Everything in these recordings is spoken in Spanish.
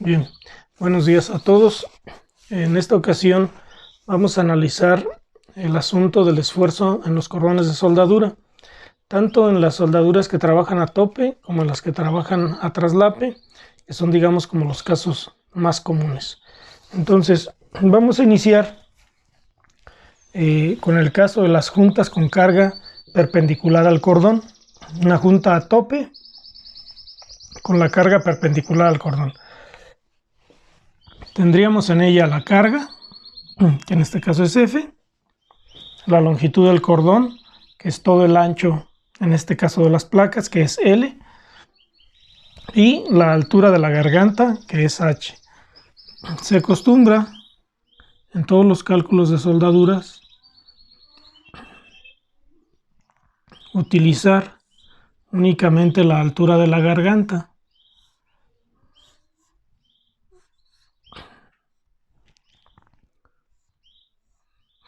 Bien, buenos días a todos. En esta ocasión vamos a analizar el asunto del esfuerzo en los cordones de soldadura, tanto en las soldaduras que trabajan a tope como en las que trabajan a traslape, que son, digamos, como los casos más comunes. Entonces, vamos a iniciar con el caso de las juntas con carga perpendicular al cordón. Una junta a tope con la carga perpendicular al cordón. Tendríamos en ella la carga, que en este caso es F, la longitud del cordón, que es todo el ancho, en este caso de las placas, que es L, y la altura de la garganta, que es H. Se acostumbra en todos los cálculos de soldaduras utilizar únicamente la altura de la garganta.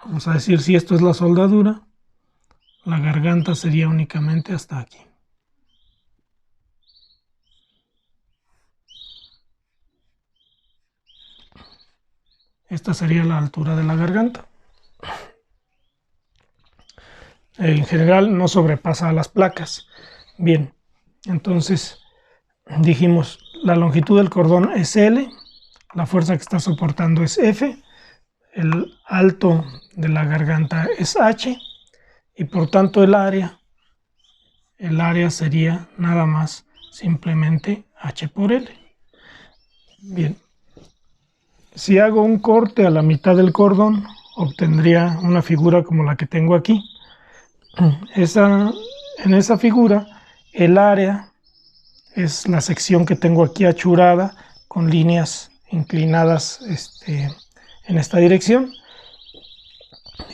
Vamos a decir, si esto es la soldadura, la garganta sería únicamente hasta aquí. Esta sería la altura de la garganta. En general no sobrepasa a las placas. Bien, entonces dijimos, la longitud del cordón es L, la fuerza que está soportando es F, el alto de la garganta es H, y por tanto el área sería nada más simplemente H por L. Bien, si hago un corte a la mitad del cordón, obtendría una figura como la que tengo aquí. En esa figura, el área es la sección que tengo aquí achurada con líneas inclinadas en esta dirección,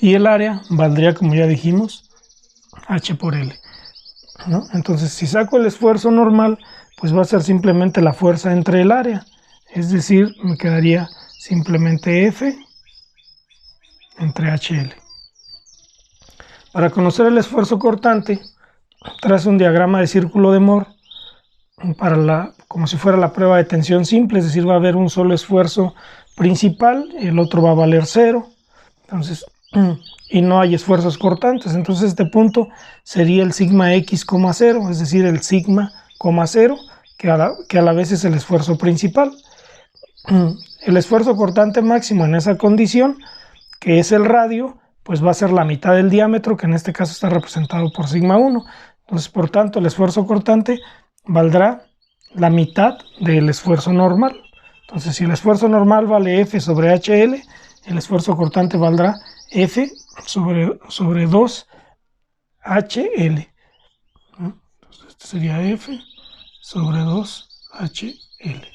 y el área valdría, como ya dijimos, H por L, ¿no? Entonces, si saco el esfuerzo normal, pues va a ser simplemente la fuerza entre el área, es decir, me quedaría simplemente F entre HL. Para conocer el esfuerzo cortante, trazo un diagrama de círculo de Mohr como si fuera la prueba de tensión simple, es decir, va a haber un solo esfuerzo principal, el otro va a valer 0, entonces, y no hay esfuerzos cortantes, entonces este punto sería el sigma x, 0, es decir, el sigma, 0, que a la vez es el esfuerzo principal. El esfuerzo cortante máximo en esa condición, que es el radio, pues va a ser la mitad del diámetro, que en este caso está representado por sigma 1. Entonces, por tanto, el esfuerzo cortante valdrá la mitad del esfuerzo normal. Entonces, si el esfuerzo normal vale F sobre HL, el esfuerzo cortante valdrá F sobre 2 HL. Entonces, este sería F sobre 2 HL.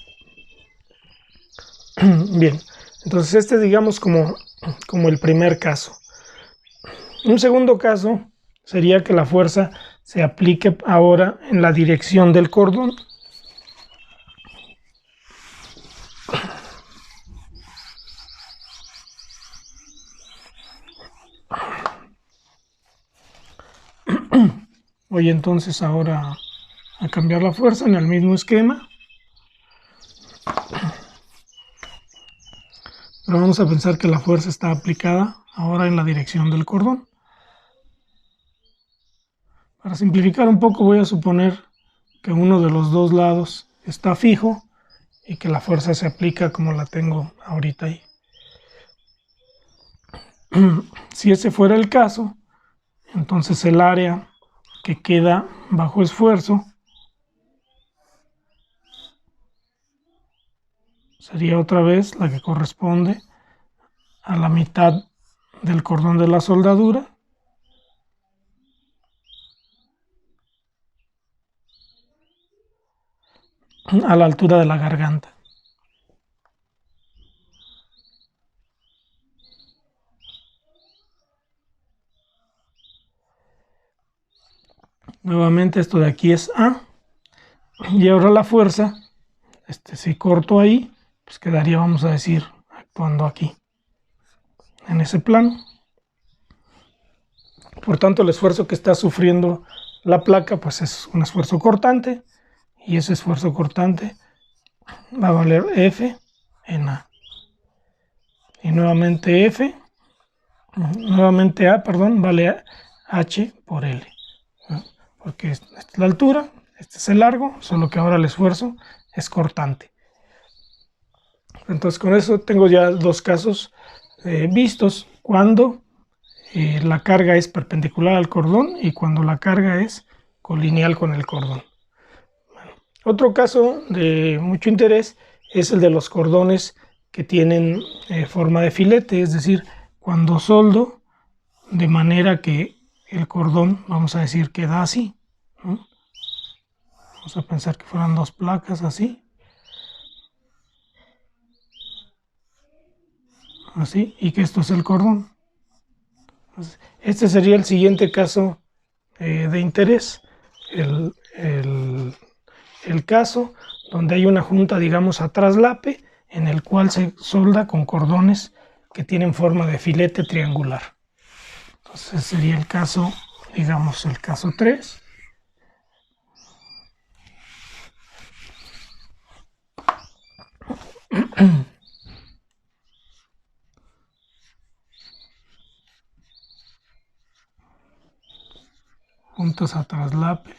Bien, entonces este digamos como el primer caso. Un segundo caso sería que la fuerza se aplique ahora en la dirección del cordón. Voy entonces ahora a cambiar la fuerza en el mismo esquema. Pero vamos a pensar que la fuerza está aplicada ahora en la dirección del cordón. Para simplificar un poco, voy a suponer que uno de los dos lados está fijo y que la fuerza se aplica como la tengo ahorita ahí. Si ese fuera el caso, entonces el área que queda bajo esfuerzo sería otra vez la que corresponde a la mitad del cordón de la soldadura a la altura de la garganta. Nuevamente esto de aquí es A, y ahora la fuerza, si corto ahí, pues quedaría, vamos a decir, actuando aquí, en ese plano. Por tanto, el esfuerzo que está sufriendo la placa, pues es un esfuerzo cortante, y ese esfuerzo cortante va a valer F en A. Y nuevamente F, nuevamente A, perdón, vale H por L. Porque esta es la altura, este es el largo, solo que ahora el esfuerzo es cortante. Entonces con eso tengo ya dos casos vistos, cuando la carga es perpendicular al cordón y cuando la carga es colineal con el cordón. Bueno, otro caso de mucho interés es el de los cordones que tienen forma de filete, es decir, cuando soldo de manera que el cordón, vamos a decir, queda así, ¿no? Vamos a pensar que fueran dos placas así, así, y que esto es el cordón. Entonces, este sería el siguiente caso de interés, el caso donde hay una junta, digamos, a traslape, en el cual se solda con cordones que tienen forma de filete triangular. Entonces sería el caso, digamos, el caso 3. Juntas a traslape.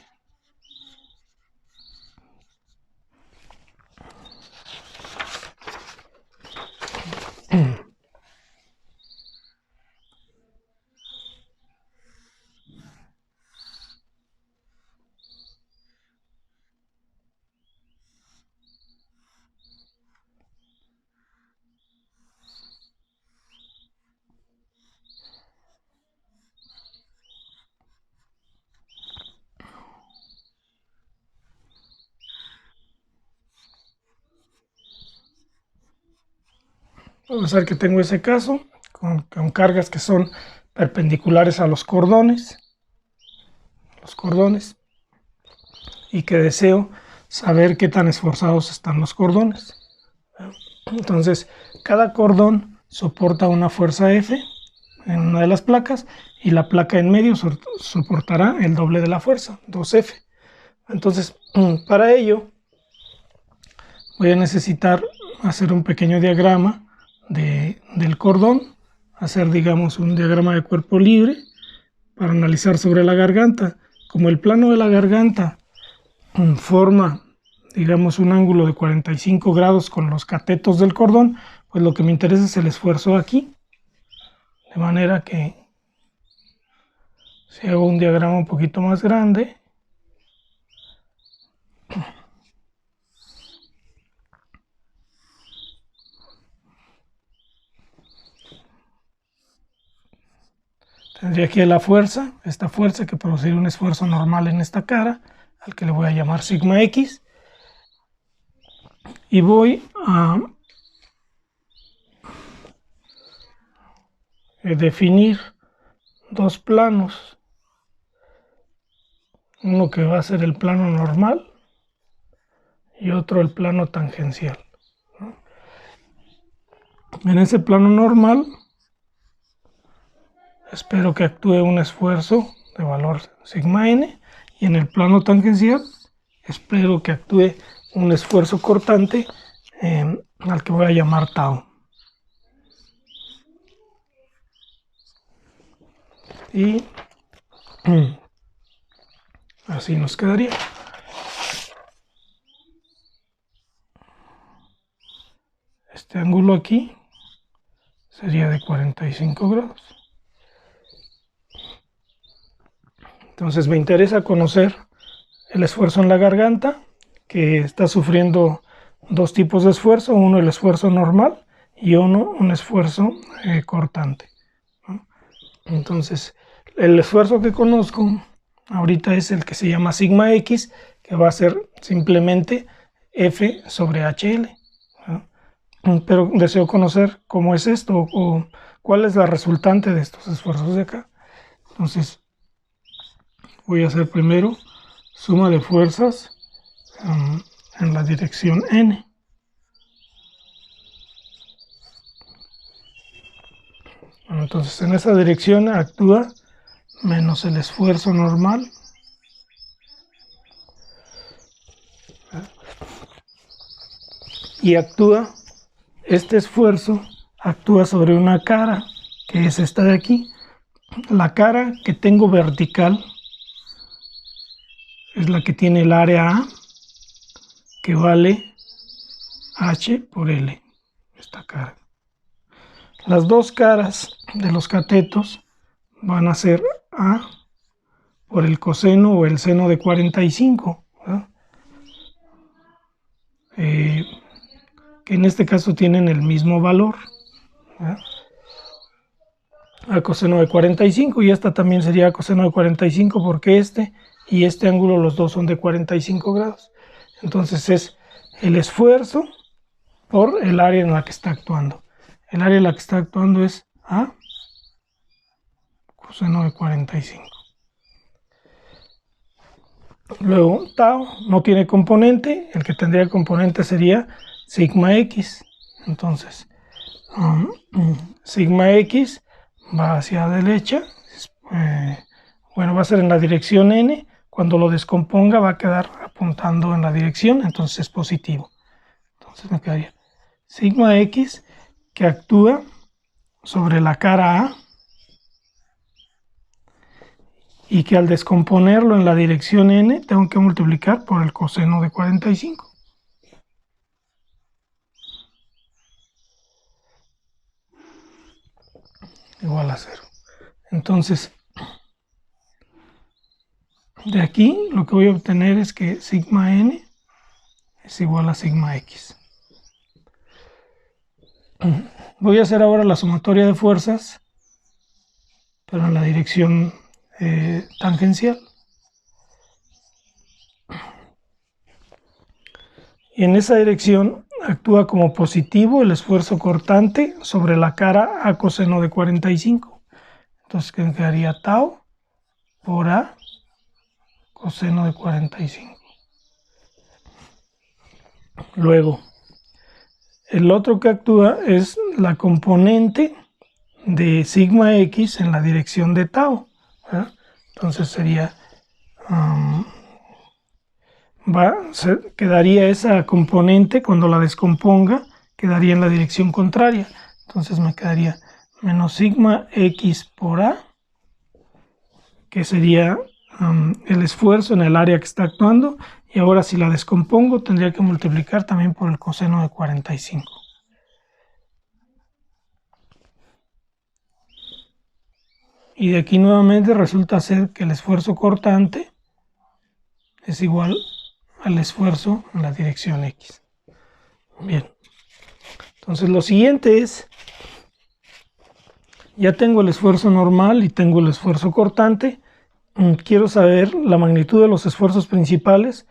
Vamos a ver que tengo ese caso con cargas que son perpendiculares a los cordones y que deseo saber qué tan esforzados están los cordones. Entonces, cada cordón soporta una fuerza F en una de las placas y la placa en medio soportará el doble de la fuerza, 2F. Entonces, para ello voy a necesitar hacer un pequeño diagrama del cordón, hacer, digamos, un diagrama de cuerpo libre para analizar sobre la garganta. Como el plano de la garganta forma, digamos, un ángulo de 45 grados con los catetos del cordón, pues lo que me interesa es el esfuerzo aquí. De manera que si hago un diagrama un poquito más grande, tendría aquí la fuerza, esta fuerza que produciría un esfuerzo normal en esta cara, al que le voy a llamar sigma X, y voy a definir dos planos, uno que va a ser el plano normal y otro el plano tangencial, ¿no? En ese plano normal espero que actúe un esfuerzo de valor sigma n, y en el plano tangencial espero que actúe un esfuerzo cortante al que voy a llamar tau. Y así nos quedaría. Este ángulo aquí sería de 45 grados. Entonces me interesa conocer el esfuerzo en la garganta, que está sufriendo dos tipos de esfuerzo, uno el esfuerzo normal y uno un esfuerzo cortante, ¿no? Entonces el esfuerzo que conozco ahorita es el que se llama sigma X, que va a ser simplemente F sobre HL, ¿no? Pero deseo conocer cómo es esto o cuál es la resultante de estos esfuerzos de acá. Entonces voy a hacer primero suma de fuerzas en la dirección n. Entonces en esa dirección actúa menos el esfuerzo normal y este esfuerzo actúa sobre una cara, que es esta de aquí. La cara que tengo vertical es la que tiene el área A, que vale H por L, esta cara. Las dos caras de los catetos van a ser A por el coseno o el seno de 45, que en este caso tienen el mismo valor, a coseno de 45, y esta también sería coseno de 45 porque este y este ángulo los dos son de 45 grados. Entonces es el esfuerzo por el área en la que está actuando. El área en la que está actuando es A coseno de 45. Luego tau no tiene componente, el que tendría componente sería sigma x. Entonces sigma x va hacia la derecha, bueno, va a ser en la dirección n. Cuando lo descomponga va a quedar apuntando en la dirección, entonces es positivo. Entonces me quedaría sigma x, que actúa sobre la cara A y que al descomponerlo en la dirección n tengo que multiplicar por el coseno de 45. Igual a 0. Entonces, de aquí lo que voy a obtener es que sigma n es igual a sigma x. Voy a hacer ahora la sumatoria de fuerzas, pero en la dirección tangencial. Y en esa dirección actúa como positivo el esfuerzo cortante sobre la cara a coseno de 45. Entonces quedaría tau por A coseno de 45. Luego, el otro que actúa es la componente de sigma x en la dirección de tau. Entonces sería, quedaría esa componente cuando la descomponga, quedaría en la dirección contraria. Entonces me quedaría menos sigma x por A, que sería el esfuerzo en el área que está actuando, y ahora si la descompongo tendría que multiplicar también por el coseno de 45. Y de aquí nuevamente resulta ser que el esfuerzo cortante es igual al esfuerzo en la dirección x. Bien, entonces lo siguiente es, ya tengo el esfuerzo normal y tengo el esfuerzo cortante. Quiero saber la magnitud de los esfuerzos principales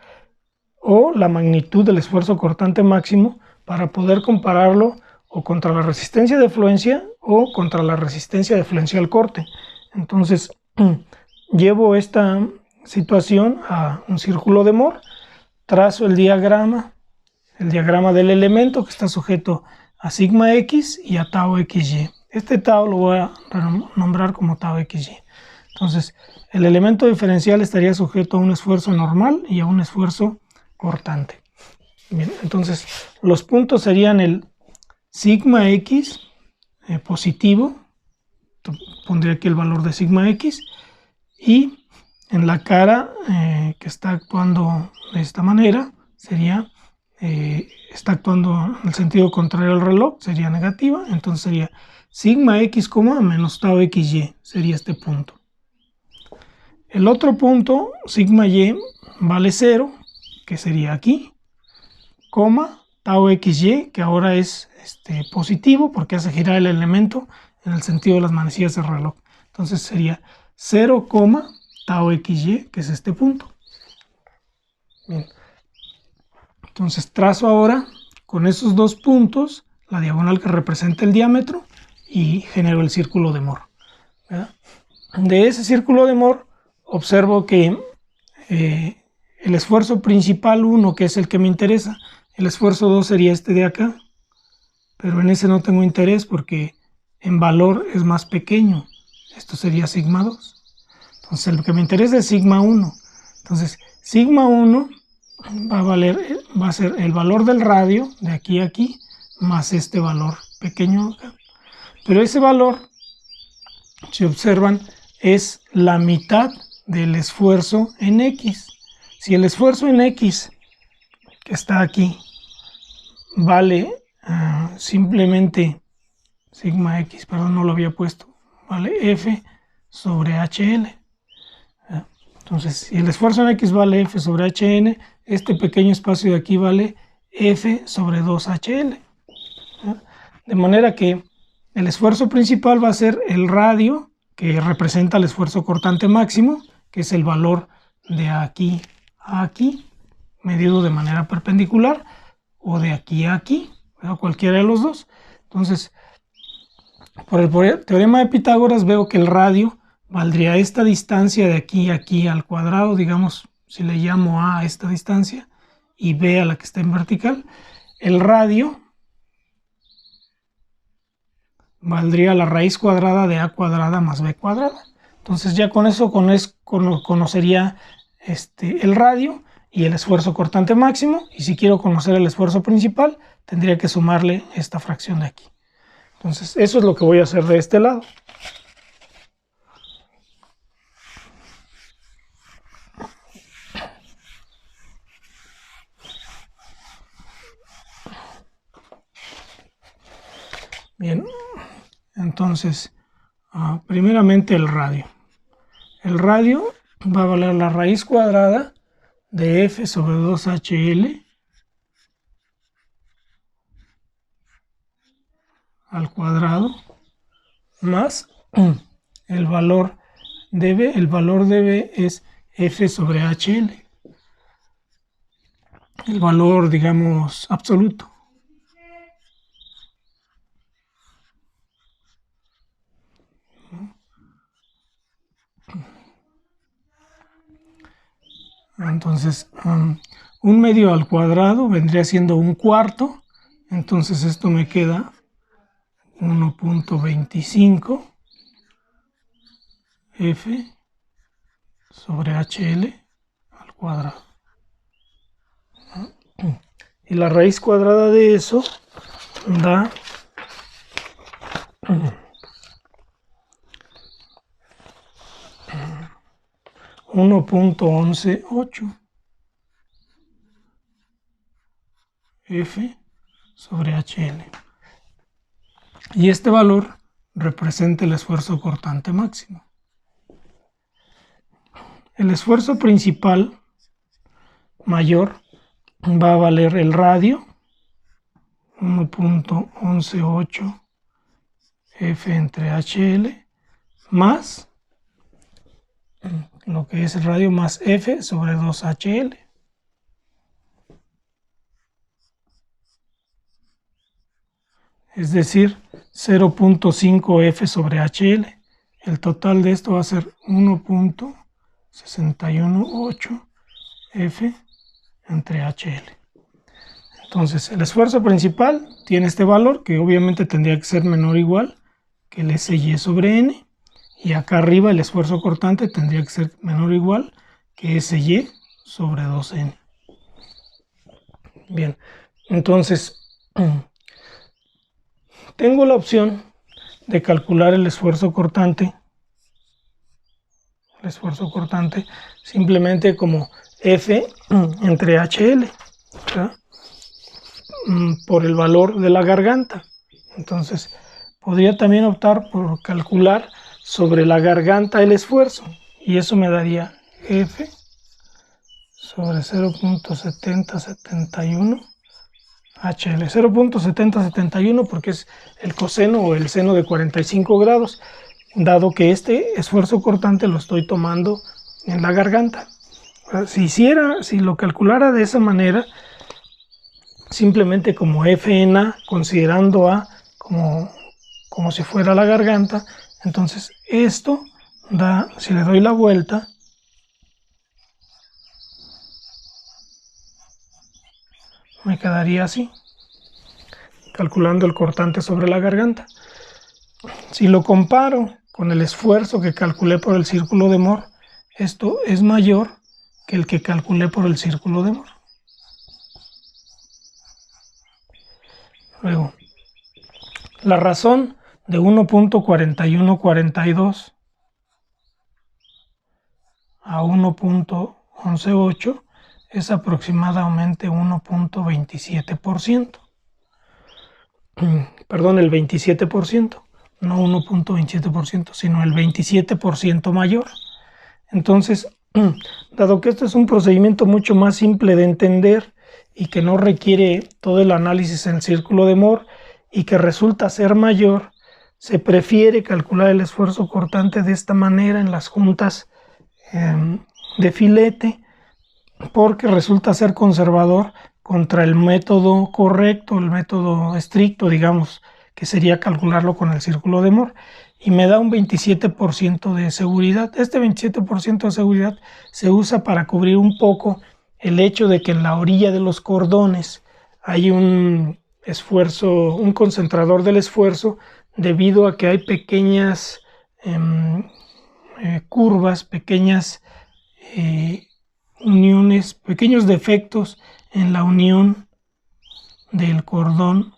o la magnitud del esfuerzo cortante máximo para poder compararlo o contra la resistencia de fluencia o contra la resistencia de fluencia al corte. Entonces llevo esta situación a un círculo de Moore, trazo el diagrama del elemento que está sujeto a sigma x y a tau xy. Este tau lo voy a nombrar como tau xy. Entonces el elemento diferencial estaría sujeto a un esfuerzo normal y a un esfuerzo cortante. Bien, entonces los puntos serían el sigma x positivo, pondría aquí el valor de sigma x, y en la cara que está actuando de esta manera sería, está actuando en el sentido contrario al reloj, sería negativa. Entonces sería sigma x, menos tau xy, sería este punto. El otro punto, sigma y, vale 0, que sería aquí, tau xy, que ahora es positivo porque hace girar el elemento en el sentido de las manecillas del reloj. Entonces sería 0, tau xy, que es este punto. Bien. Entonces trazo ahora con esos dos puntos la diagonal que representa el diámetro y genero el círculo de Moore. De ese círculo de Moore observo que el esfuerzo principal 1, que es el que me interesa, el esfuerzo 2 sería este de acá, pero en ese no tengo interés porque en valor es más pequeño. Esto sería sigma 2. Entonces el que me interesa es sigma 1. Entonces sigma 1 va a valer va a ser el valor del radio de aquí a aquí más este valor pequeño acá. Pero ese valor, si observan, es la mitad del esfuerzo en X. Si el esfuerzo en X, que está aquí, vale simplemente sigma X, perdón, no lo había puesto, vale F sobre HL. Entonces, si el esfuerzo en X vale F sobre HN, este pequeño espacio de aquí vale F sobre 2HL. De manera que el esfuerzo principal va a ser el radio, que representa el esfuerzo cortante máximo, que es el valor de aquí a aquí, medido de manera perpendicular, o de aquí a aquí, cualquiera de los dos. Entonces, por el teorema de Pitágoras veo que el radio valdría esta distancia de aquí a aquí al cuadrado, digamos, si le llamo A esta distancia y B a la que está en vertical, el radio valdría la raíz cuadrada de A cuadrada más B cuadrada. Entonces ya con eso conocería el radio y el esfuerzo cortante máximo, y si quiero conocer el esfuerzo principal, tendría que sumarle esta fracción de aquí. Entonces eso es lo que voy a hacer de este lado. Bien, entonces, primeramente el radio. El radio va a valer la raíz cuadrada de F sobre 2HL al cuadrado más el valor de B. El valor de B es F sobre HL. El valor, digamos, absoluto. Entonces, 1/2 al cuadrado vendría siendo 1/4. Entonces esto me queda 1.25 F sobre HL al cuadrado. Y la raíz cuadrada de eso da 1.118 F sobre HL. Y este valor representa el esfuerzo cortante máximo. El esfuerzo principal mayor va a valer el radio, 1.118 F entre HL, más lo que es el radio más F sobre 2HL. Es decir, 0.5 F sobre HL. El total de esto va a ser 1.618 F entre HL. Entonces, el esfuerzo principal tiene este valor, que obviamente tendría que ser menor o igual que el SY sobre N. Y acá arriba el esfuerzo cortante tendría que ser menor o igual que SY sobre 2N. Bien, entonces tengo la opción de calcular el esfuerzo cortante simplemente como F entre HL, ¿verdad? Por el valor de la garganta. Entonces podría también optar por calcular sobre la garganta el esfuerzo, y eso me daría F sobre 0.7071 HL. 0.7071 porque es el coseno o el seno de 45 grados, dado que este esfuerzo cortante lo estoy tomando en la garganta. Si lo calculara de esa manera, simplemente como F en A, considerando A como si fuera la garganta, entonces esto da, si le doy la vuelta, me quedaría así, calculando el cortante sobre la garganta. Si lo comparo con el esfuerzo que calculé por el círculo de Mohr, esto es mayor que el que calculé por el círculo de Mohr. Luego, la razón de 1.4142 a 1.118 es aproximadamente 1.27%. Perdón, el 27%, no 1.27%, sino el 27% mayor. Entonces, dado que esto es un procedimiento mucho más simple de entender y que no requiere todo el análisis en círculo de Moore y que resulta ser mayor, se prefiere calcular el esfuerzo cortante de esta manera en las juntas de filete, porque resulta ser conservador contra el método correcto, el método estricto, digamos, que sería calcularlo con el círculo de Moore, y me da un 27% de seguridad. Este 27% de seguridad se usa para cubrir un poco el hecho de que en la orilla de los cordones hay un esfuerzo, un concentrador del esfuerzo, debido a que hay pequeñas curvas, pequeñas uniones, pequeños defectos en la unión del cordón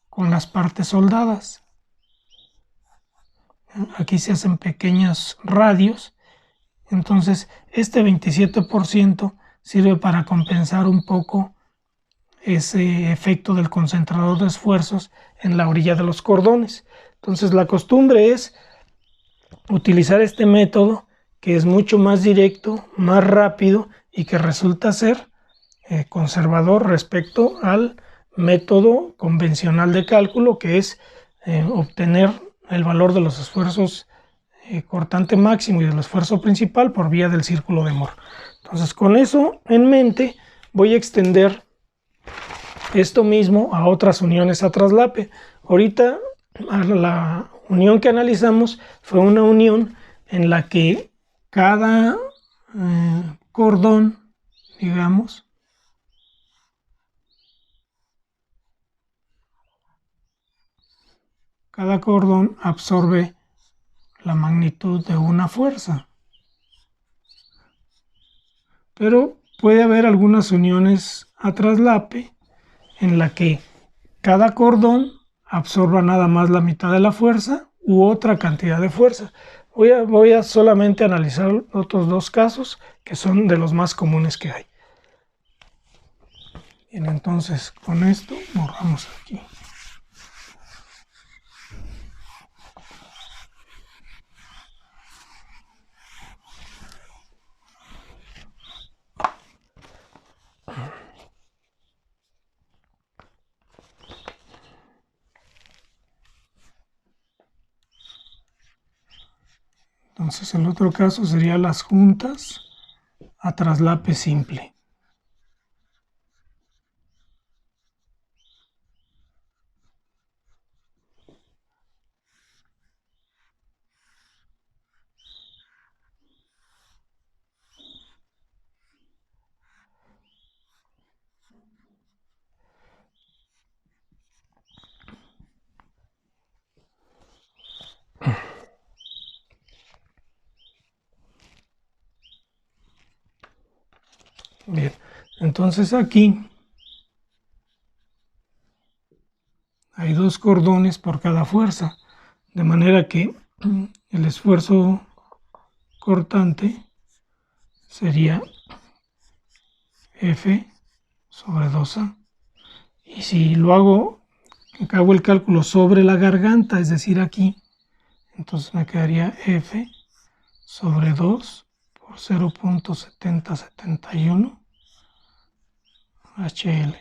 con las partes soldadas. Aquí se hacen pequeños radios. Entonces este 27% sirve para compensar un poco ese efecto del concentrador de esfuerzos en la orilla de los cordones. Entonces la costumbre es utilizar este método, que es mucho más directo, más rápido y que resulta ser conservador respecto al método convencional de cálculo, que es obtener el valor de los esfuerzos cortante máximo y del esfuerzo principal por vía del círculo de Moore. Entonces, con eso en mente, voy a extender esto mismo a otras uniones a traslape. Ahorita la unión que analizamos fue una unión en la que cada cordón, digamos, cada cordón absorbe la magnitud de una fuerza. Pero puede haber algunas uniones a traslape en la que cada cordón absorba nada más la mitad de la fuerza u otra cantidad de fuerza. Voy a solamente analizar otros dos casos que son de los más comunes que hay. Bien, entonces con esto borramos aquí. Entonces el otro caso sería las juntas a traslape simple. Bien, entonces aquí hay dos cordones por cada fuerza, de manera que el esfuerzo cortante sería F sobre 2A. Y si lo hago el cálculo sobre la garganta, es decir, aquí, entonces me quedaría F sobre 2 por 0.7071 HL.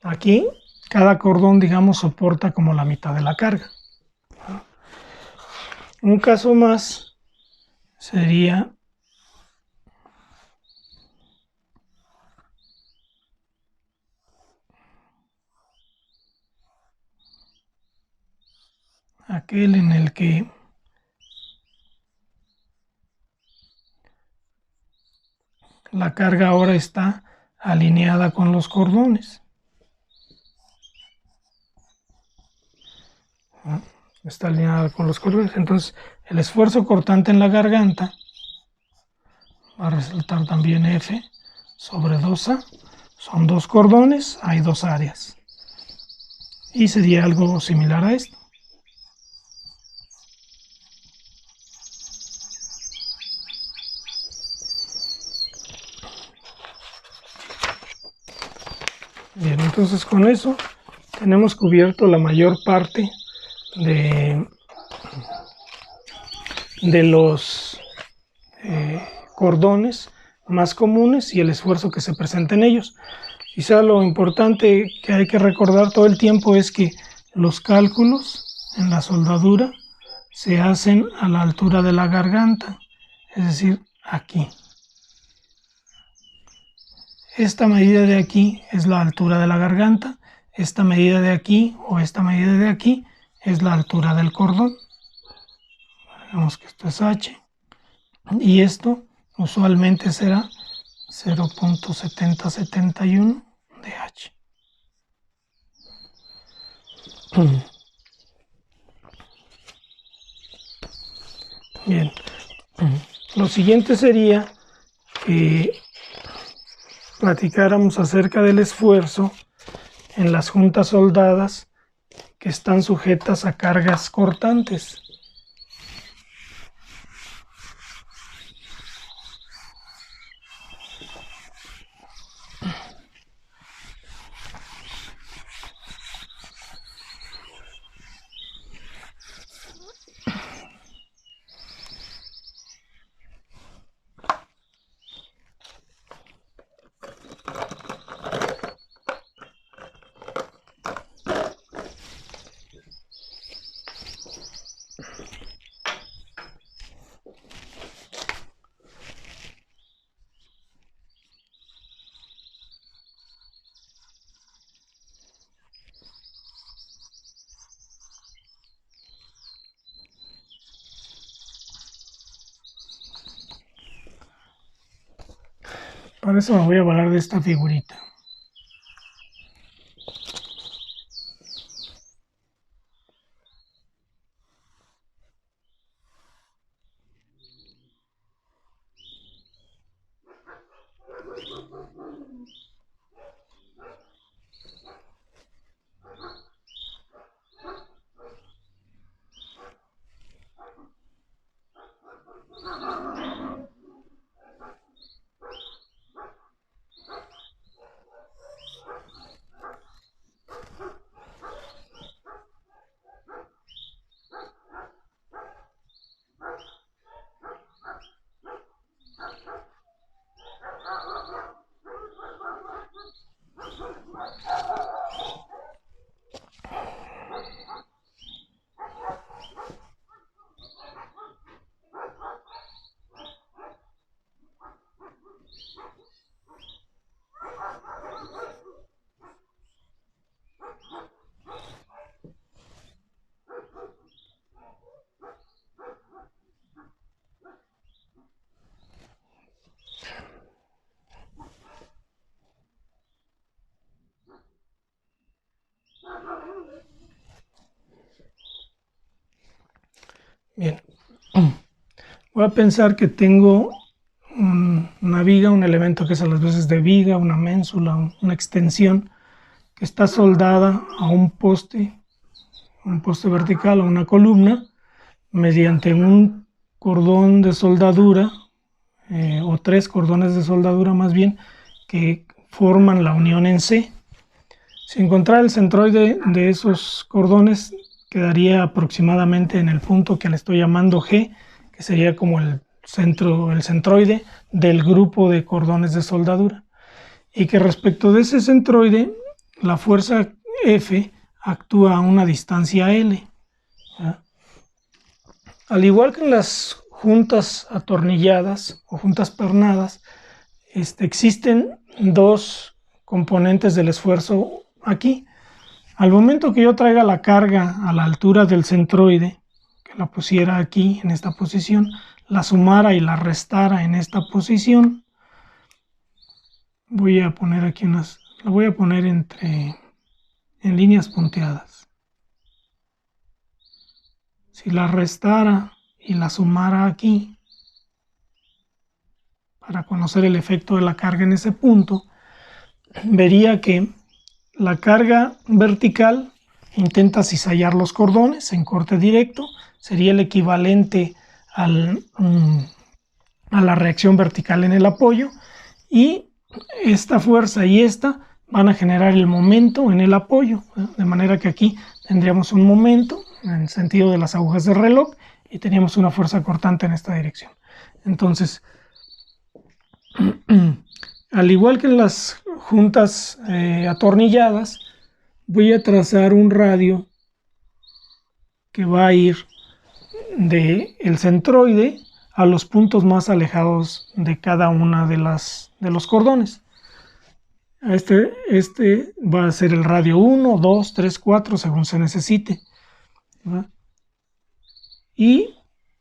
Aquí cada cordón, digamos, soporta como la mitad de la carga. Un caso más sería aquel en el que la carga ahora está alineada con los cordones. Está alineada con los cordones. Entonces, el esfuerzo cortante en la garganta va a resultar también F sobre 2A. Son 2 cordones, hay 2 áreas. Y sería algo similar a esto. Bien, entonces con eso tenemos cubierto la mayor parte de los cordones más comunes y el esfuerzo que se presenta en ellos. Quizá lo importante que hay que recordar todo el tiempo es que los cálculos en la soldadura se hacen a la altura de la garganta, es decir, aquí. Esta medida de aquí es la altura de la garganta, esta medida de aquí o esta medida de aquí es la altura del cordón. Vemos que esto es H y esto usualmente será 0.7071 de H. Bien, lo siguiente sería que platicáramos acerca del esfuerzo en las juntas soldadas que están sujetas a cargas cortantes. Para eso me voy a valer de esta figurita. Bien, voy a pensar que tengo una viga, un elemento que es a las veces de viga, una ménsula, una extensión que está soldada a un poste vertical, a una columna, mediante un cordón de soldadura, o 3 cordones de soldadura más bien, que forman la unión en C. Si encontrar el centroide de esos cordones, quedaría aproximadamente en el punto que le estoy llamando G, que sería como el centroide del grupo de cordones de soldadura. Y que respecto de ese centroide, la fuerza F actúa a una distancia L. ¿Ya? Al igual que en las juntas atornilladas o juntas pernadas, existen 2 componentes del esfuerzo aquí. Al momento que yo traiga la carga a la altura del centroide, que la pusiera aquí en esta posición, la sumara y la restara en esta posición, voy a poner aquí la voy a poner en líneas punteadas. Si la restara y la sumara aquí, para conocer el efecto de la carga en ese punto, vería que la carga vertical intenta cizallar los cordones en corte directo, sería el equivalente a la reacción vertical en el apoyo, y esta fuerza y esta van a generar el momento en el apoyo, de manera que aquí tendríamos un momento en el sentido de las agujas del reloj y teníamos una fuerza cortante en esta dirección. Entonces, al igual que en las juntas atornilladas, voy a trazar un radio que va a ir del centroide a los puntos más alejados de cada una de los cordones. Este va a ser el radio 1, 2, 3, 4 según se necesite, ¿verdad? Y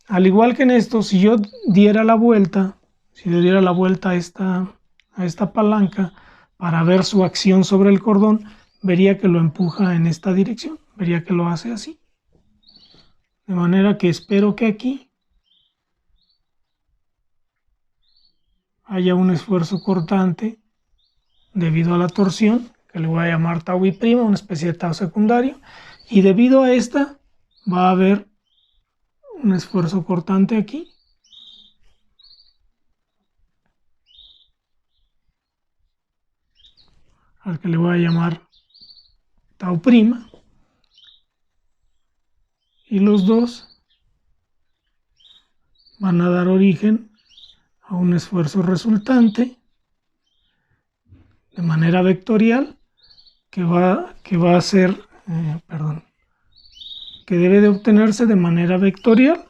al igual que en esto, si yo diera la vuelta, si le diera la vuelta a esta palanca para ver su acción sobre el cordón, vería que lo empuja en esta dirección, vería que lo hace así. De manera que espero que aquí haya un esfuerzo cortante debido a la torsión, que le voy a llamar tau I', una especie de tau secundario, y debido a esta va a haber un esfuerzo cortante aquí, al que le voy a llamar tau', y los dos van a dar origen a un esfuerzo resultante de manera vectorial que va a ser, que debe de obtenerse de manera vectorial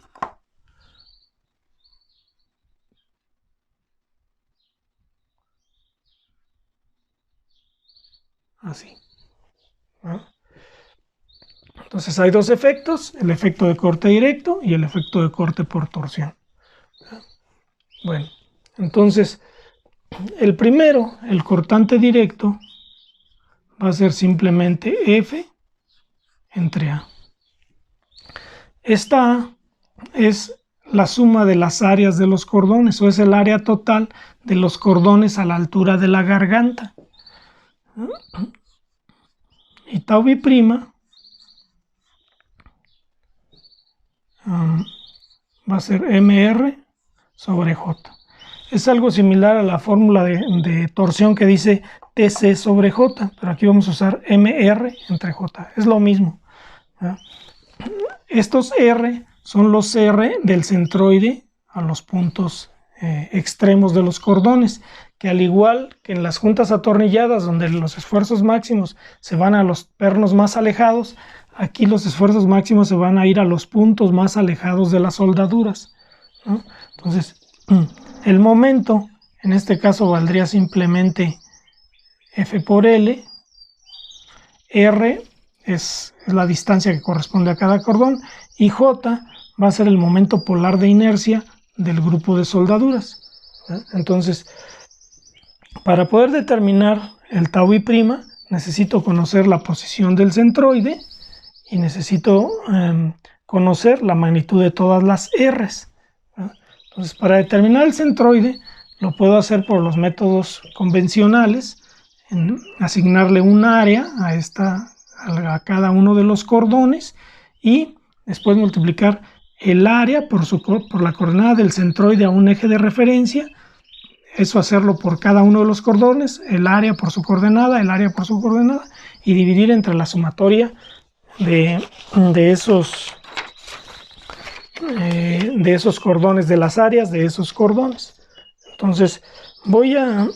así, ¿no? Entonces hay dos efectos, el efecto de corte directo y el efecto de corte por torsión. Bueno, entonces el primero, el cortante directo, va a ser simplemente F entre A. Esta A es la suma de las áreas de los cordones, o es el área total de los cordones a la altura de la garganta. Y tau I' va a ser MR sobre J. Es algo similar a la fórmula de torsión que dice TC sobre J, pero aquí vamos a usar MR entre J. Es lo mismo, ¿verdad? Estos R son los R del centroide a los puntos extremos de los cordones, que al igual que en las juntas atornilladas, donde los esfuerzos máximos se van a los pernos más alejados, aquí los esfuerzos máximos se van a ir a los puntos más alejados de las soldaduras, ¿no? Entonces, el momento en este caso valdría simplemente F por L. R es la distancia que corresponde a cada cordón y J va a ser el momento polar de inercia del grupo de soldaduras. Entonces, para poder determinar el tau I', necesito conocer la posición del centroide y necesito conocer la magnitud de todas las R's. Entonces, para determinar el centroide, lo puedo hacer por los métodos convencionales, en asignarle un área a cada uno de los cordones y después multiplicar el área por la coordenada del centroide a un eje de referencia. Eso hacerlo por cada uno de los cordones, el área por su coordenada, el área por su coordenada, y dividir entre la sumatoria de esos cordones, de las áreas de esos cordones. Entonces voy a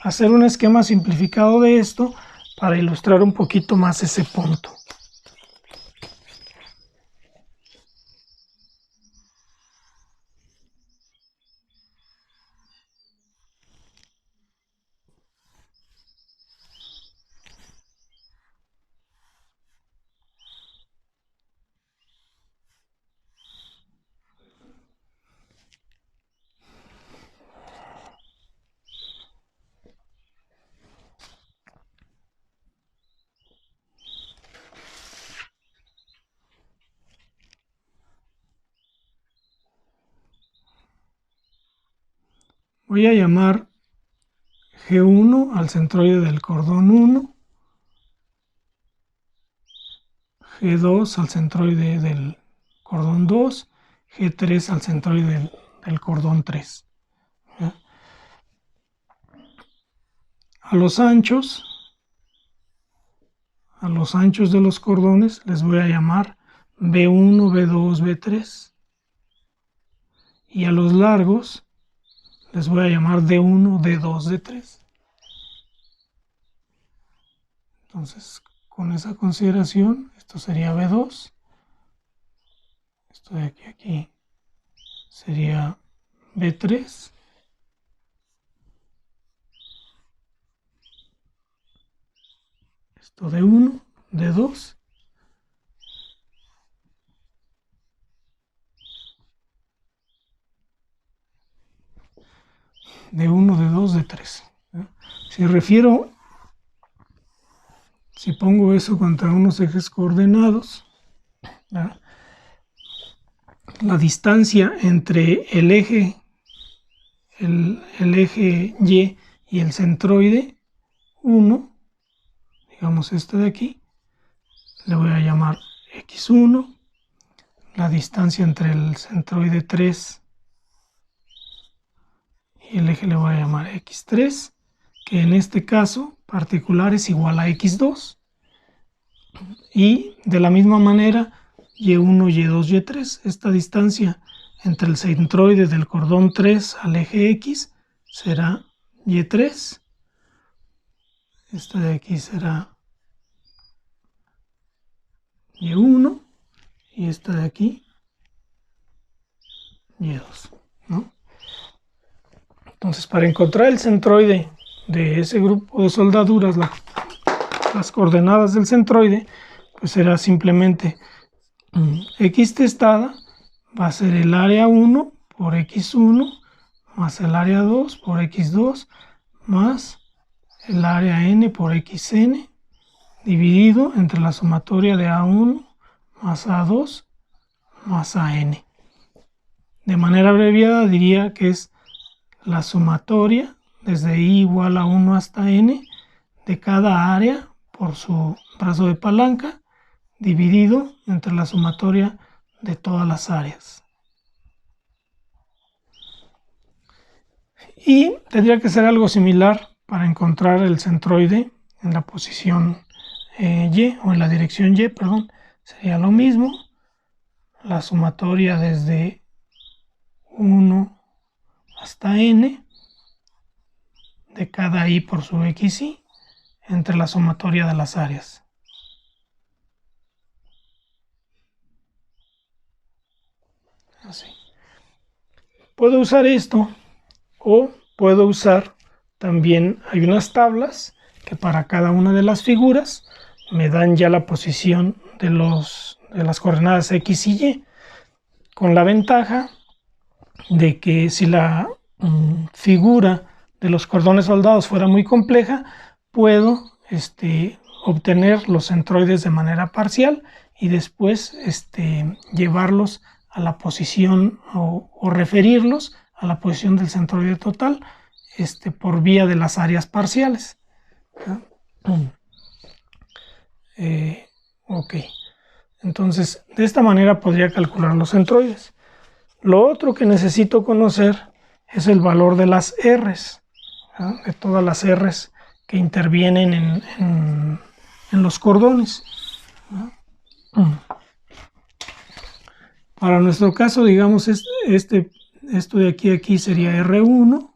hacer un esquema simplificado de esto para ilustrar un poquito más ese punto. Voy a llamar G1 al centroide del cordón 1, G2 al centroide del cordón 2, G3 al centroide del cordón 3. ¿Ya? A los anchos de los cordones les voy a llamar B1, B2, B3. Y a los largos les voy a llamar D1, D2, D3. Entonces, con esa consideración, esto sería B2. Esto de aquí a aquí sería B3. Esto D1, D2. D1, D2, D3. Si pongo eso contra unos ejes coordenados, ¿ya? La distancia entre el eje Y y el centroide 1, digamos este de aquí, le voy a llamar X1. La distancia entre el centroide 3 y el eje le voy a llamar X3, que en este caso particular es igual a X2. Y de la misma manera, Y1, Y2, Y3, esta distancia entre el centroide del cordón 3 al eje X será Y3. Esta de aquí será Y1 y esta de aquí Y2, ¿no? Entonces, para encontrar el centroide de ese grupo de soldaduras, las coordenadas del centroide, pues será simplemente X testada va a ser el área 1 por X1 más el área 2 por X2 más el área n por Xn dividido entre la sumatoria de A1 más A2 más AN. De manera abreviada diría que es la sumatoria desde I igual a 1 hasta n de cada área por su brazo de palanca dividido entre la sumatoria de todas las áreas. Y tendría que ser algo similar para encontrar el centroide en la posición Y o en la dirección Y, perdón. Sería lo mismo, la sumatoria desde 1 hasta n de cada I por su XY entre la sumatoria de las áreas. Así. Puedo usar esto o puedo usar también, hay unas tablas que para cada una de las figuras me dan ya la posición de las coordenadas X y Y, con la ventaja de que si la figura de los cordones soldados fuera muy compleja, puedo obtener los centroides de manera parcial y después llevarlos a la posición o referirlos a la posición del centroide total por vía de las áreas parciales. Ok, entonces de esta manera podría calcular los centroides. Lo otro que necesito conocer es el valor de las R's, ¿no? De todas las R's que intervienen en los cordones, ¿no? Para nuestro caso, digamos, esto de aquí a aquí sería R1,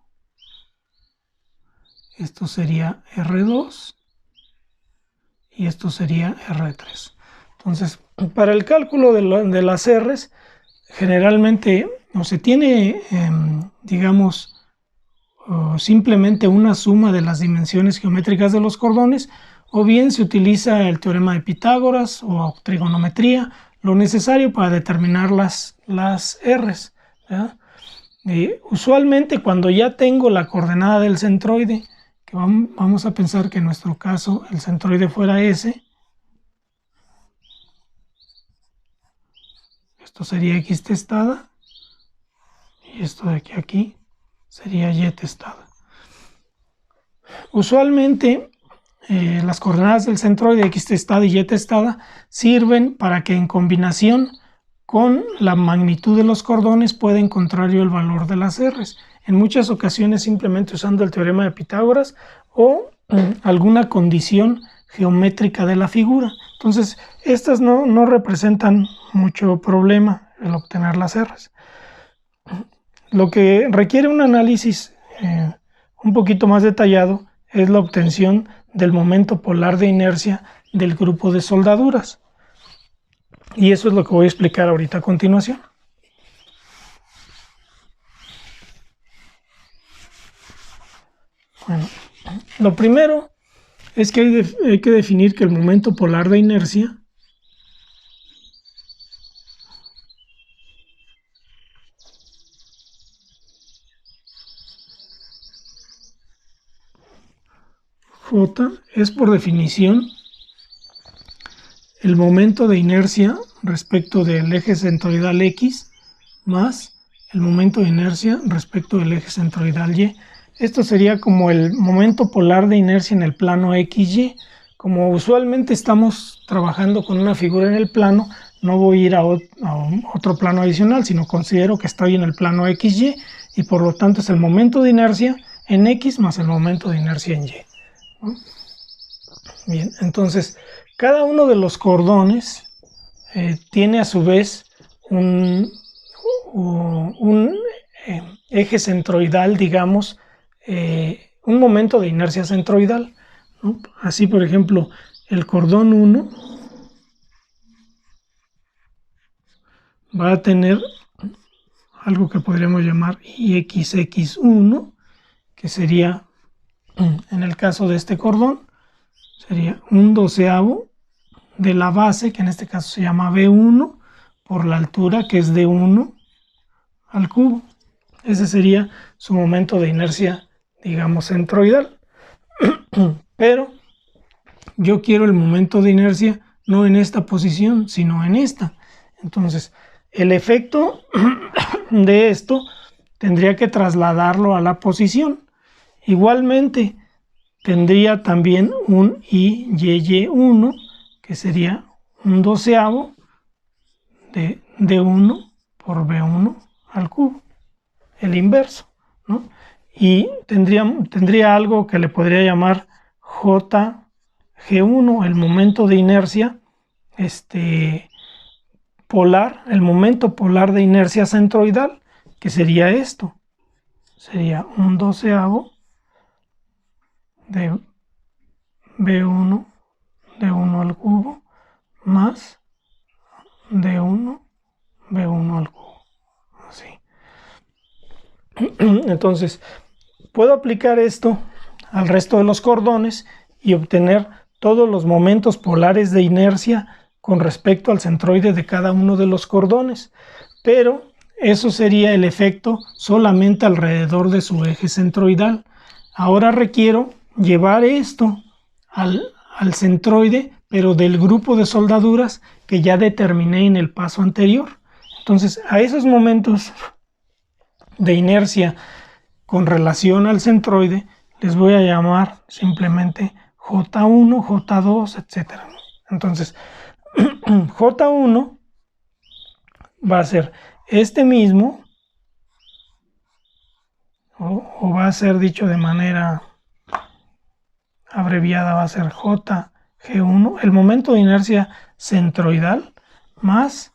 esto sería R2 y esto sería R3. Entonces, para el cálculo de las R's, generalmente no se tiene, digamos, simplemente una suma de las dimensiones geométricas de los cordones, o bien se utiliza el teorema de Pitágoras o trigonometría, lo necesario para determinar las R's, ¿verdad? Usualmente cuando ya tengo la coordenada del centroide, que vamos a pensar que en nuestro caso el centroide fuera S, esto sería X testada y esto de aquí a aquí sería y testada. Usualmente las coordenadas del centroide x testada y y testada sirven para que en combinación con la magnitud de los cordones pueda encontrar yo el valor de las r's. En muchas ocasiones simplemente usando el teorema de Pitágoras o alguna condición geométrica de la figura. Entonces estas no representan mucho problema el obtener las r's. Lo que requiere un análisis un poquito más detallado es la obtención del momento polar de inercia del grupo de soldaduras. Y eso es lo que voy a explicar ahorita a continuación. Bueno, lo primero es que hay que definir que el momento polar de inercia J es por definición el momento de inercia respecto del eje centroidal X más el momento de inercia respecto del eje centroidal Y. Esto sería como el momento polar de inercia en el plano XY. Como usualmente estamos trabajando con una figura en el plano, no voy a ir a otro plano adicional, sino considero que estoy en el plano XY y por lo tanto es el momento de inercia en X más el momento de inercia en Y. Bien, entonces cada uno de los cordones tiene a su vez un eje centroidal, digamos, un momento de inercia centroidal, ¿no? Así, por ejemplo, el cordón 1 va a tener algo que podríamos llamar IXX1, que sería, en el caso de este cordón, sería un doceavo de la base, que en este caso se llama B1, por la altura, que es de 1 al cubo. Ese sería su momento de inercia, digamos, centroidal. Pero yo quiero el momento de inercia no en esta posición, sino en esta. Entonces, el efecto de esto tendría que trasladarlo a la posición. Igualmente, tendría también un IY1, que sería un doceavo de D1 por B1 al cubo, el inverso, ¿no? Y tendría algo que le podría llamar JG1, el momento de inercia polar, el momento polar de inercia centroidal, que sería esto, sería un doceavo de B1 de 1 al cubo más D1 B1 al cubo, así. Entonces puedo aplicar esto al resto de los cordones y obtener todos los momentos polares de inercia con respecto al centroide de cada uno de los cordones, pero eso sería el efecto solamente alrededor de su eje centroidal. Ahora requiero llevar esto al centroide, pero del grupo de soldaduras que ya determiné en el paso anterior. Entonces, a esos momentos de inercia con relación al centroide les voy a llamar simplemente J1, J2, etc. Entonces, J1 va a ser este mismo, o va a ser dicho de manera abreviada, va a ser JG1, el momento de inercia centroidal, más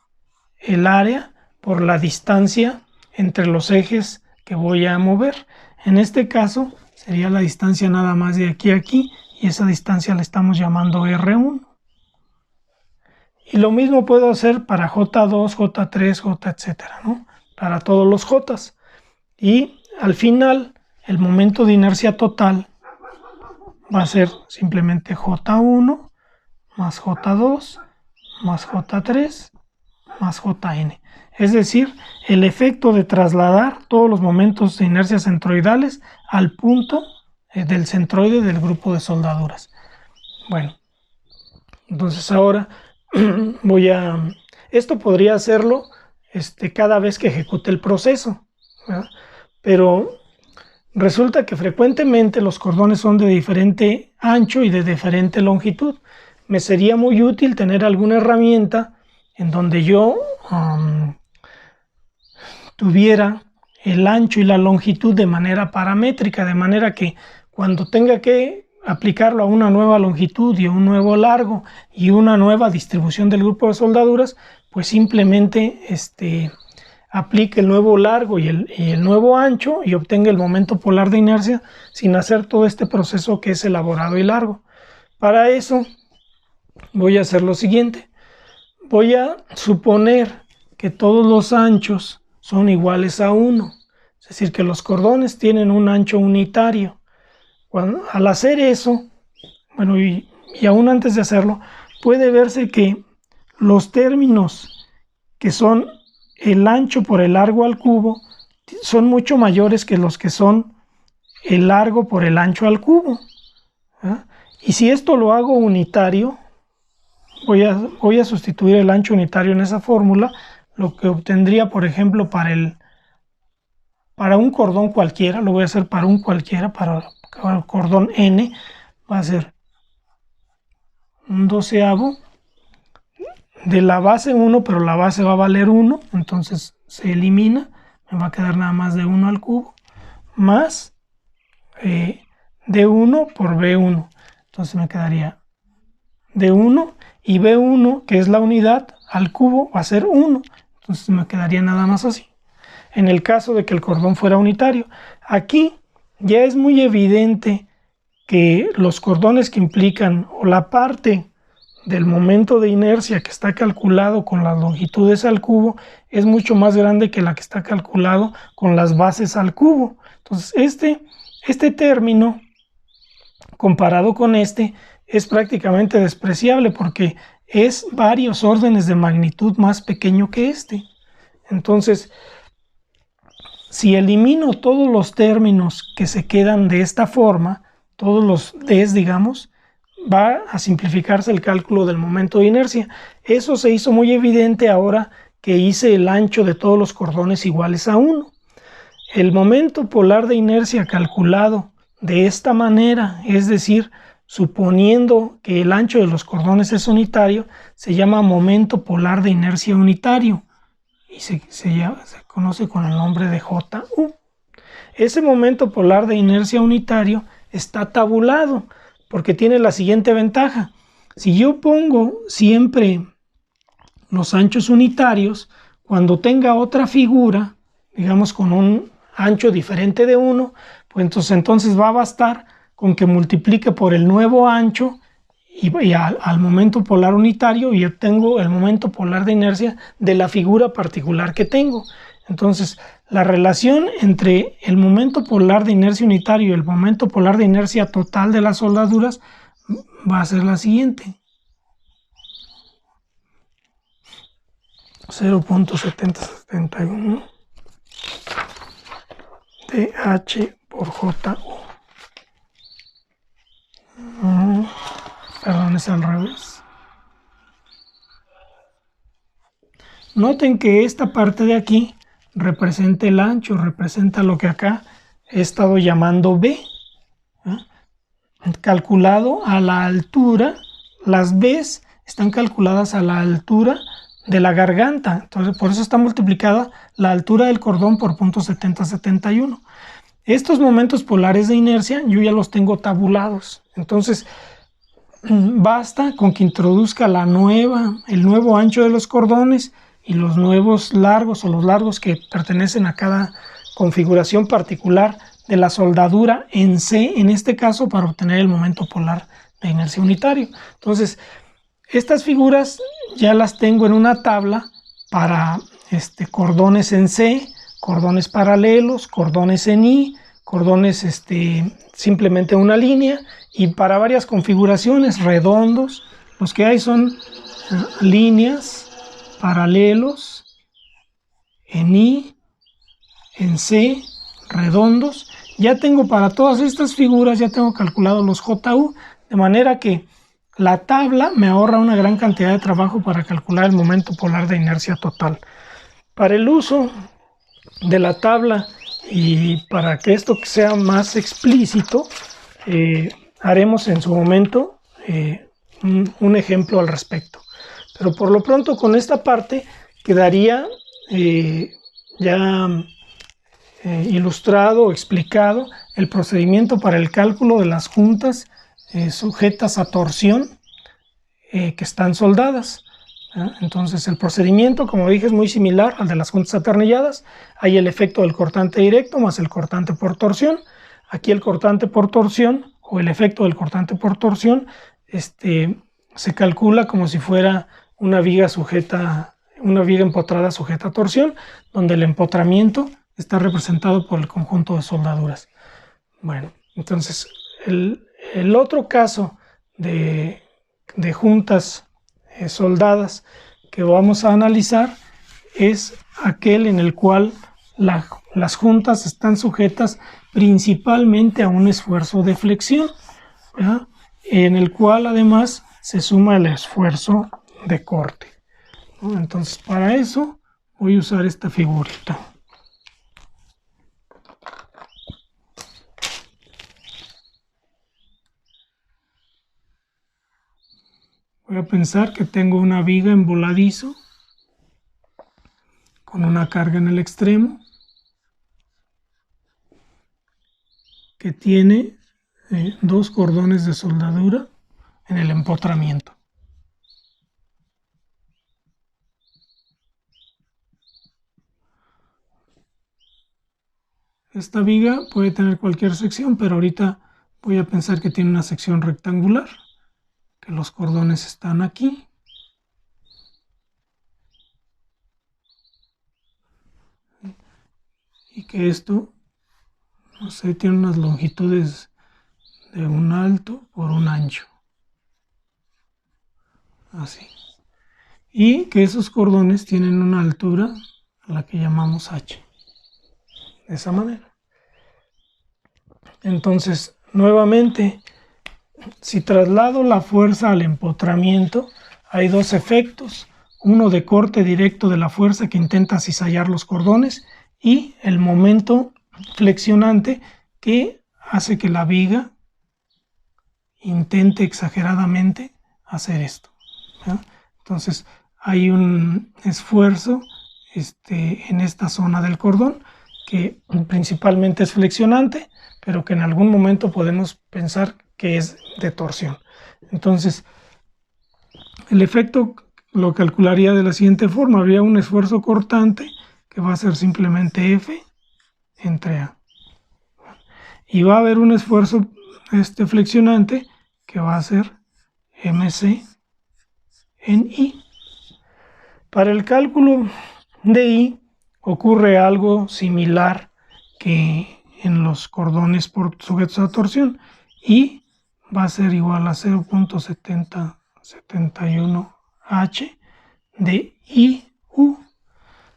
el área por la distancia entre los ejes que voy a mover. En este caso sería la distancia nada más de aquí a aquí, y esa distancia la estamos llamando R1. Y lo mismo puedo hacer para J2, J3, J, etcétera, ¿no? Para todos los J's. Y al final, el momento de inercia total va a ser simplemente J1 más J2 más J3 más Jn. Es decir, el efecto de trasladar todos los momentos de inercia centroidales al punto del centroide del grupo de soldaduras. Bueno, entonces ahora esto podría hacerlo cada vez que ejecute el proceso, ¿verdad? Pero Resulta que frecuentemente los cordones son de diferente ancho y de diferente longitud. Me sería muy útil tener alguna herramienta en donde yo tuviera el ancho y la longitud de manera paramétrica, de manera que cuando tenga que aplicarlo a una nueva longitud y a un nuevo largo y una nueva distribución del grupo de soldaduras, pues simplemente aplique el nuevo largo y el nuevo ancho y obtenga el momento polar de inercia sin hacer todo este proceso que es elaborado y largo. Para eso voy a hacer lo siguiente. Voy a suponer que todos los anchos son iguales a 1. Es decir, que los cordones tienen un ancho unitario. Al hacer eso, bueno, y aún antes de hacerlo, puede verse que los términos que son el ancho por el largo al cubo son mucho mayores que los que son el largo por el ancho al cubo. Y si esto lo hago unitario, voy a sustituir el ancho unitario en esa fórmula, lo que obtendría, por ejemplo, para un cordón cualquiera, lo voy a hacer para un cualquiera, para el cordón N, va a ser un 12avo de la base 1, pero la base va a valer 1, entonces se elimina, me va a quedar nada más de 1 al cubo, más D1 por B1, entonces me quedaría D1 y B1, que es la unidad, al cubo va a ser 1, entonces me quedaría nada más así. En el caso de que el cordón fuera unitario, aquí ya es muy evidente que los cordones que implican o la parte del momento de inercia que está calculado con las longitudes al cubo es mucho más grande que la que está calculado con las bases al cubo. Entonces este término comparado con este es prácticamente despreciable porque es varios órdenes de magnitud más pequeño que este. Entonces, si elimino todos los términos que se quedan de esta forma, todos los Ds, digamos, va a simplificarse el cálculo del momento de inercia. Eso se hizo muy evidente ahora que hice el ancho de todos los cordones iguales a 1. El momento polar de inercia calculado de esta manera, es decir, suponiendo que el ancho de los cordones es unitario, se llama momento polar de inercia unitario y se conoce con el nombre de JU. Ese momento polar de inercia unitario está tabulado porque tiene la siguiente ventaja. Si yo pongo siempre los anchos unitarios, cuando tenga otra figura, digamos con un ancho diferente de 1, pues entonces va a bastar con que multiplique por el nuevo ancho y al momento polar unitario y obtengo el momento polar de inercia de la figura particular que tengo. Entonces, la relación entre el momento polar de inercia unitario y el momento polar de inercia total de las soldaduras va a ser la siguiente. 0.7071 dH por JU. Perdón, es al revés. Noten que esta parte de aquí representa el ancho, representa lo que acá he estado llamando B, calculado a la altura. Las B's están calculadas a la altura de la garganta, entonces por eso está multiplicada la altura del cordón por 0.7071. Estos momentos polares de inercia yo ya los tengo tabulados, entonces basta con que introduzca el nuevo ancho de los cordones y los nuevos largos o los largos que pertenecen a cada configuración particular de la soldadura en C, en este caso, para obtener el momento polar de inercia unitario. Entonces, estas figuras ya las tengo en una tabla para cordones en C, cordones paralelos, cordones en I, cordones simplemente una línea, y para varias configuraciones, redondos. Los que hay son líneas, paralelos, en I, en C, redondos. Ya tengo para todas estas figuras, ya tengo calculado los JU, de manera que la tabla me ahorra una gran cantidad de trabajo para calcular el momento polar de inercia total. Para el uso de la tabla Y para que esto sea más explícito, haremos en su momento un ejemplo al respecto. Pero por lo pronto con esta parte quedaría ya ilustrado o explicado el procedimiento para el cálculo de las juntas sujetas a torsión que están soldadas. Entonces el procedimiento, como dije, es muy similar al de las juntas atornilladas. Hay el efecto del cortante directo más el cortante por torsión. Aquí el cortante por torsión o el efecto del cortante por torsión se calcula como si fuera una viga empotrada sujeta a torsión, donde el empotramiento está representado por el conjunto de soldaduras. Bueno, entonces el otro caso de juntas soldadas que vamos a analizar es aquel en el cual las juntas están sujetas principalmente a un esfuerzo de flexión, ¿verdad? En el cual además se suma el esfuerzo de corte, ¿no? Entonces para eso voy a usar esta figurita. Voy a pensar que tengo una viga en voladizo con una carga en el extremo que tiene dos cordones de soldadura en el empotramiento. Esta viga puede tener cualquier sección, pero ahorita voy a pensar que tiene una sección rectangular, que los cordones están aquí. Y que esto, no sé, tiene unas longitudes de un alto por un ancho. Así. Y que esos cordones tienen una altura a la que llamamos H. De esa manera. Entonces, nuevamente, si traslado la fuerza al empotramiento, hay dos efectos. Uno de corte directo de la fuerza que intenta cizallar los cordones y el momento flexionante que hace que la viga intente exageradamente hacer esto, ¿verdad? Entonces hay un esfuerzo en esta zona del cordón que principalmente es flexionante, pero que en algún momento podemos pensar que es de torsión. Entonces el efecto lo calcularía de la siguiente forma: habría un esfuerzo cortante que va a ser simplemente F entre A, y va a haber un esfuerzo flexionante que va a ser MC en I. Para el cálculo de I ocurre algo similar que en los cordones sujetos a torsión. I va a ser igual a 0.7071 H de IU.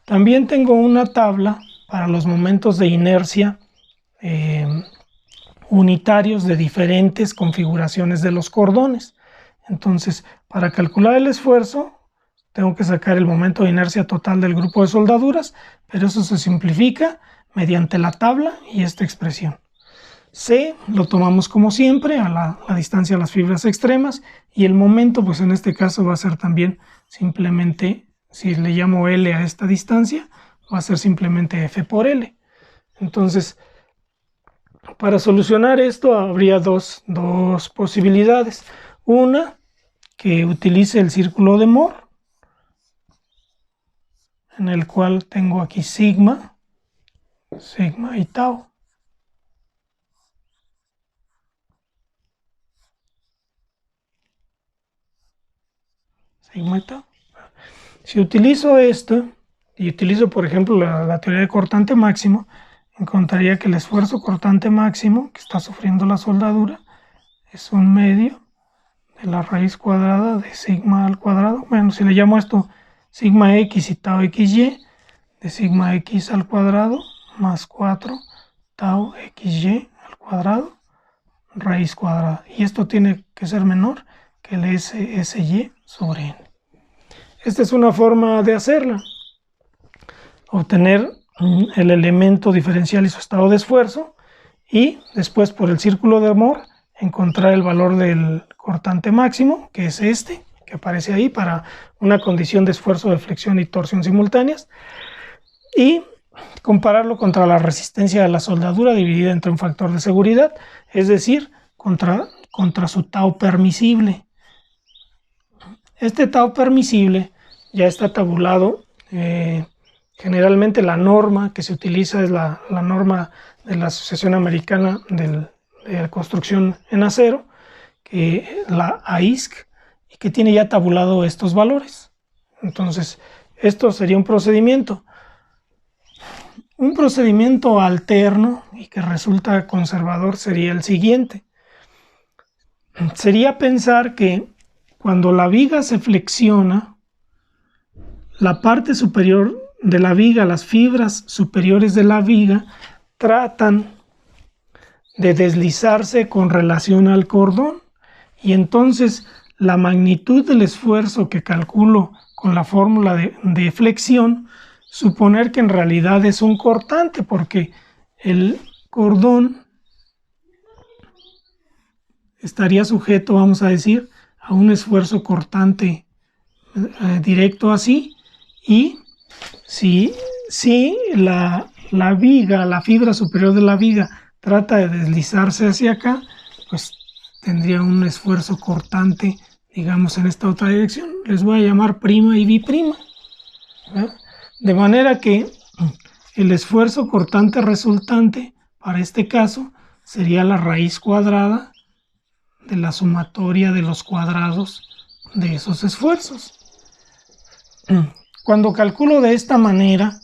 También tengo una tabla para los momentos de inercia unitarios de diferentes configuraciones de los cordones. Entonces, para calcular el esfuerzo, tengo que sacar el momento de inercia total del grupo de soldaduras, pero eso se simplifica mediante la tabla y esta expresión. C lo tomamos como siempre a la distancia de las fibras extremas, y el momento, pues en este caso va a ser también simplemente, si le llamo L a esta distancia, va a ser simplemente F por L. Entonces, para solucionar esto habría dos posibilidades. Una, que utilice el círculo de Moore, en el cual tengo aquí sigma y tau. Sigma y tau. Si utilizo esto y utilizo, por ejemplo, la teoría de cortante máximo, encontraría que el esfuerzo cortante máximo que está sufriendo la soldadura es un medio de la raíz cuadrada de sigma al cuadrado. Bueno, si le llamo esto sigma x y tau xy, de sigma x al cuadrado más 4 tau xy al cuadrado raíz cuadrada. Y esto tiene que ser menor que el SSY sobre n. Esta es una forma de hacerla. Obtener el elemento diferencial y su estado de esfuerzo, y después por el círculo de Mohr encontrar el valor del cortante máximo, que es este, que aparece ahí para una condición de esfuerzo de flexión y torsión simultáneas, y compararlo contra la resistencia de la soldadura dividida entre un factor de seguridad, es decir, contra su tau permisible. Este tau permisible ya está tabulado. Generalmente la norma que se utiliza es la norma de la Asociación Americana de Construcción en Acero, la AISC, y que tiene ya tabulado estos valores. Entonces, esto sería un procedimiento. Un procedimiento alterno y que resulta conservador sería el siguiente. Sería pensar que cuando la viga se flexiona, la parte superior de la viga, las fibras superiores de la viga, tratan de deslizarse con relación al cordón, y entonces la magnitud del esfuerzo que calculo con la fórmula de flexión, suponer que en realidad es un cortante, porque el cordón estaría sujeto, vamos a decir, a un esfuerzo cortante directo así, y si la viga, la fibra superior de la viga trata de deslizarse hacia acá, pues tendría un esfuerzo cortante, digamos, en esta otra dirección. Les voy a llamar prima y biprima, ¿verdad? De manera que el esfuerzo cortante resultante para este caso sería la raíz cuadrada de la sumatoria de los cuadrados de esos esfuerzos. Cuando calculo de esta manera,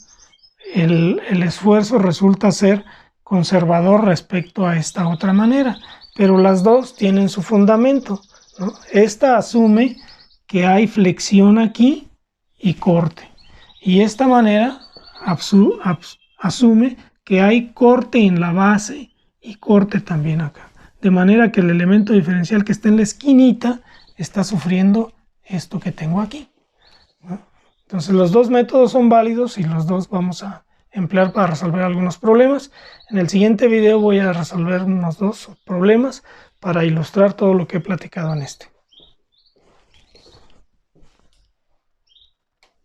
el esfuerzo resulta ser conservador respecto a esta otra manera, pero las dos tienen su fundamento, ¿no? Esta asume que hay flexión aquí y corte, y esta manera asume que hay corte en la base y corte también acá, de manera que el elemento diferencial que está en la esquinita está sufriendo esto que tengo aquí, ¿no? Entonces los dos métodos son válidos y los dos vamos a emplear para resolver algunos problemas. En el siguiente video voy a resolver unos dos problemas para ilustrar todo lo que he platicado en este.